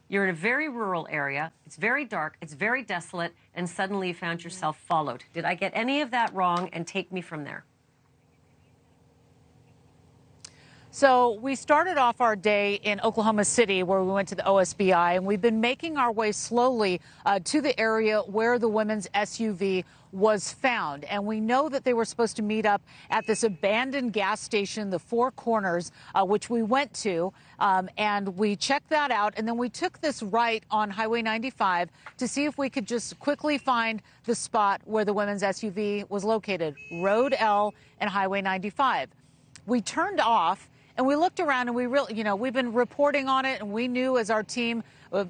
You're in a very rural area. It's very dark. It's very desolate. And suddenly you found yourself followed. Did I get any of that wrong? And take me from there. So we started off our day in Oklahoma City, where we went to the OSBI, and we've been making our way slowly to the area where the women's SUV was found. And we know that they were supposed to meet up at this abandoned gas station, the Four Corners, which we went to, and we checked that out. And then we took this right on Highway 95 to see if we could just quickly find the spot where the women's SUV was located, Road L and Highway 95. We turned off. And we looked around, and we really, we've been reporting on it, and we knew as our team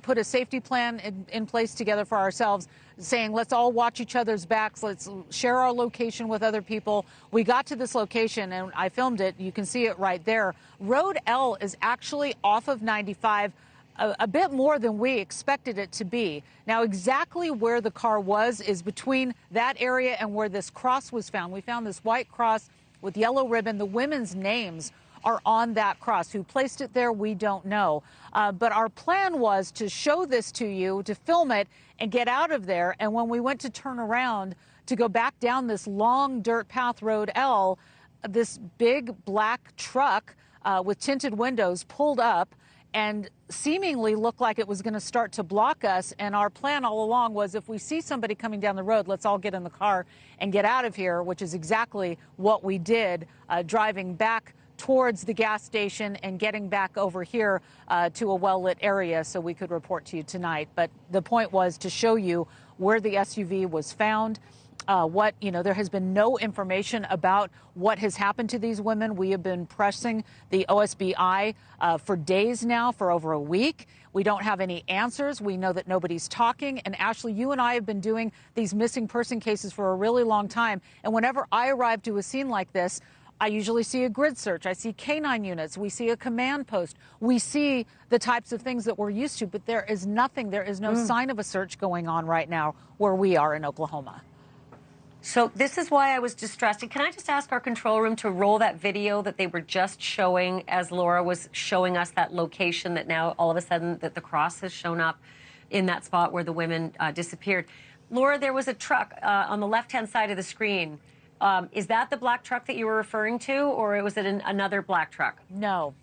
put a safety plan in place together for ourselves, saying, let's all watch each other's backs. Let's share our location with other people. We got to this location, and I filmed it. You can see it right there. Road L is actually off of 95, a bit more than we expected it to be. Now, exactly where the car was is between that area and where this cross was found. We found this white cross with yellow ribbon. The women's names are on that cross. Who placed it there, we don't know. But our plan was to show this to you, to film it and get out of there. And when we went to turn around to go back down this long dirt path, Road L, this big black truck with tinted windows pulled up and seemingly looked like it was going to start to block us. And our plan all along was, if we see somebody coming down the road, let's all get in the car and get out of here, which is exactly what we did, driving back towards the gas station and getting back over here to a well-lit area so we could report to you tonight. But the point was to show you where the SUV was found. There has been no information about what has happened to these women. We have been pressing the OSBI for days now, for over a week. We don't have any answers. We know that nobody's talking. And Ashleigh, you and I have been doing these missing person cases for a really long time. And whenever I arrive to a scene like this, I usually see a grid search. I see canine units. We see a command post. We see the types of things that we're used to. But there is nothing. There is no sign of a search going on right now where we are in Oklahoma. So this is why I was distressed. And can I just ask our control room to roll that video that they were just showing as Laura was showing us that location that now all of a sudden that the cross has shown up in that spot where the women disappeared. Laura, there was a truck on the left-hand side of the screen. Is that the black truck that you were referring to, or was it another black truck? No.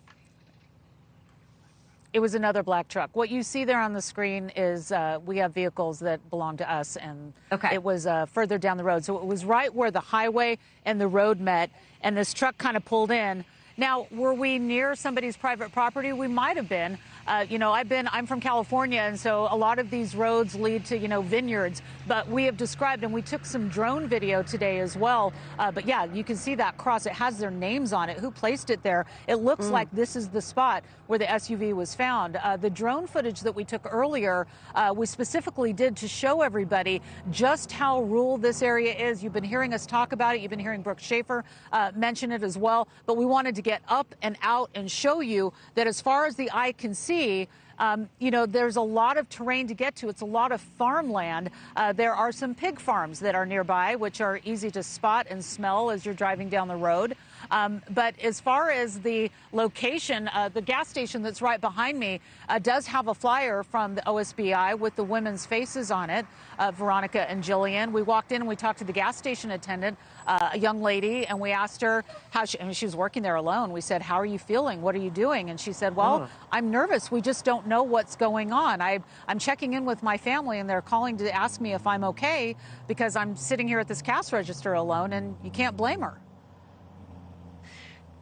It was another black truck. What you see there on the screen is we have vehicles that belong to us, and it was further down the road. So it was right where the highway and the road met, and this truck kind of pulled in. Now, were we near somebody's private property? We might have been. I'm from California, and so a lot of these roads lead to, vineyards. But we have described, and we took some drone video today as well. But yeah, you can see that cross. It has their names on it. Who placed it there? It looks like this is the spot where the SUV was found. The drone footage that we took earlier, we specifically did to show everybody just how rural this area is. You've been hearing us talk about it. You've been hearing Brooke Schaefer mention it as well. But we wanted to get up and out and show you that as far as the eye can see, there's a lot of terrain to get to. It's a lot of farmland. There are some pig farms that are nearby, which are easy to spot and smell as you're driving down the road. But as far as the location, the gas station that's right behind me does have a flyer from the OSBI with the women's faces on it, Veronica and Jilian. We walked in and we talked to the gas station attendant, a young lady, and we asked her how she was working there alone. We said, how are you feeling? What are you doing? And she said, well, I'm nervous. We just don't know what's going on. I'm checking in with my family, and they're calling to ask me if I'm okay because I'm sitting here at this cash register alone, and you can't blame her.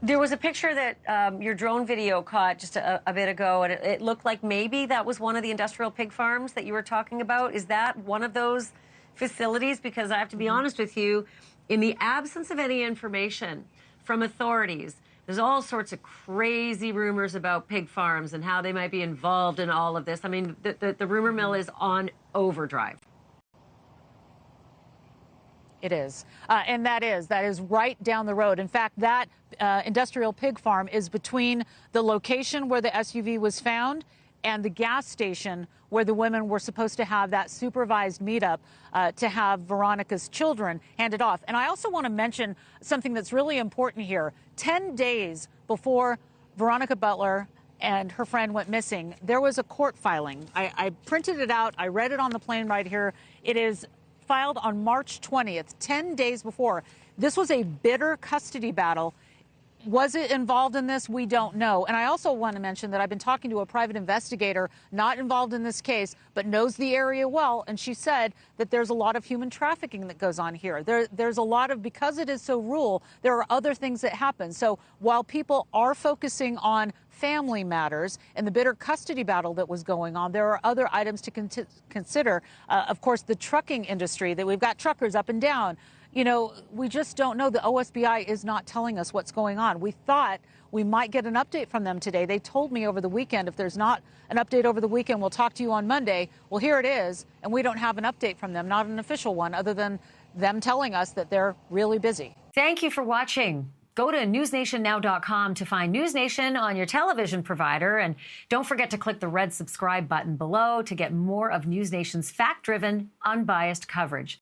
There was a picture that your drone video caught just a bit ago, and it looked like maybe that was one of the industrial pig farms that you were talking about. Is that one of those facilities? Because I have to be honest with you, in the absence of any information from authorities, there's all sorts of crazy rumors about pig farms and how they might be involved in all of this. I mean, the rumor mill is on overdrive. It is. And that is right down the road. In fact, that industrial pig farm is between the location where the SUV was found and the gas station where the women were supposed to have that supervised meetup to have Veronica's children handed off. And I also want to mention something that's really important here. 10 days before Veronica Butler and her friend went missing. There was a court filing. I printed it out. I read it on the plane right here. It is filed on March 20th, 10 days before. This was a bitter custody battle. Was it involved in this? We don't know. And I also want to mention that I've been talking to a private investigator not involved in this case, but knows the area well. And she said that there's a lot of human trafficking that goes on here. There's a lot of, because it is so rural, there are other things that happen. So while people are focusing on family matters and the bitter custody battle that was going on, there are other items to consider. Of course, the trucking industry, that we've got truckers up and down. You know, we just don't know. The OSBI is not telling us what's going on. We thought we might get an update from them today. They told me over the weekend, if there's not an update over the weekend, we'll talk to you on Monday. Well, here it is, and we don't have an update from them, not an official one, other than them telling us that they're really busy. Thank you for watching. Go to newsnationnow.com to find NewsNation on your television provider. And don't forget to click the red subscribe button below to get more of NewsNation's fact-driven, unbiased coverage.